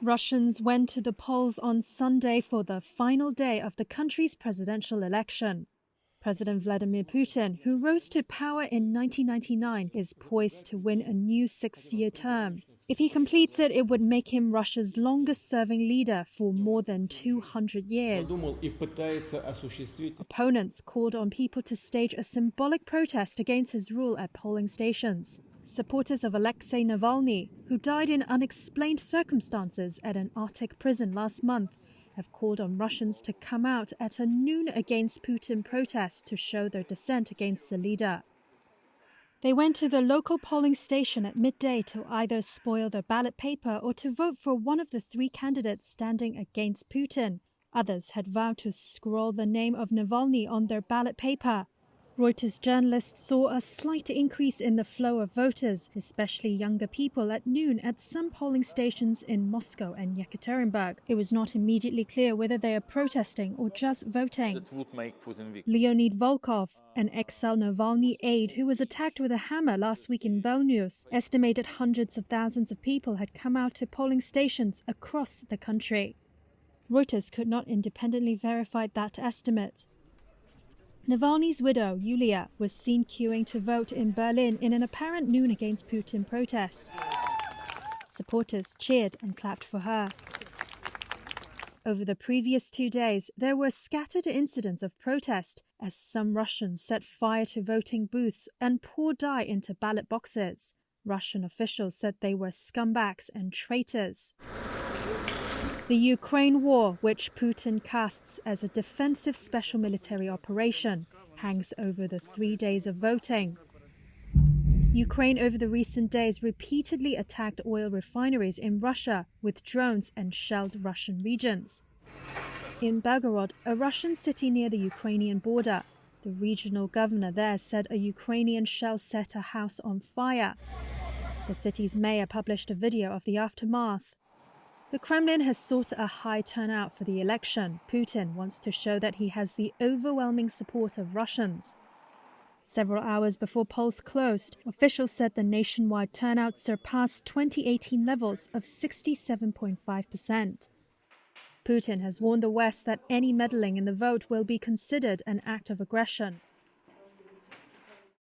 Russians went to the polls on Sunday for the final day of the country's presidential election. President Vladimir Putin, who rose to power in 1999, is poised to win a new 6-year term. If he completes it, it would make him Russia's longest-serving leader for more than 200 years. Opponents called on people to stage a symbolic protest against his rule at polling stations. Supporters of Alexei Navalny, who died in unexplained circumstances at an Arctic prison last month, have called on Russians to come out at a noon against Putin protest to show their dissent against the leader. They went to the local polling station at midday to either spoil their ballot paper or to vote for one of the 3 candidates standing against Putin. Others had vowed to scrawl the name of Navalny on their ballot paper. Reuters journalists saw a slight increase in the flow of voters, especially younger people, at noon at some polling stations in Moscow and Yekaterinburg. It was not immediately clear whether they are protesting or just voting. That would make Putin weak. Leonid Volkov, an exiled Navalny aide who was attacked with a hammer last week in Vilnius, estimated hundreds of thousands of people had come out to polling stations across the country. Reuters could not independently verify that estimate. Navalny's widow, Yulia, was seen queuing to vote in Berlin in an apparent noon against Putin protest. Supporters cheered and clapped for her. Over the previous 2 days, there were scattered incidents of protest as some Russians set fire to voting booths and poured dye into ballot boxes. Russian officials said they were scumbags and traitors. The Ukraine war, which Putin casts as a defensive special military operation, hangs over the 3 days of voting. Ukraine over the recent days repeatedly attacked oil refineries in Russia with drones and shelled Russian regions. In Belgorod, a Russian city near the Ukrainian border, the regional governor there said a Ukrainian shell set a house on fire. The city's mayor published a video of the aftermath. The Kremlin has sought a high turnout for the election. Putin wants to show that he has the overwhelming support of Russians. Several hours before polls closed, officials said the nationwide turnout surpassed 2018 levels of 67.5%. Putin has warned the West that any meddling in the vote will be considered an act of aggression.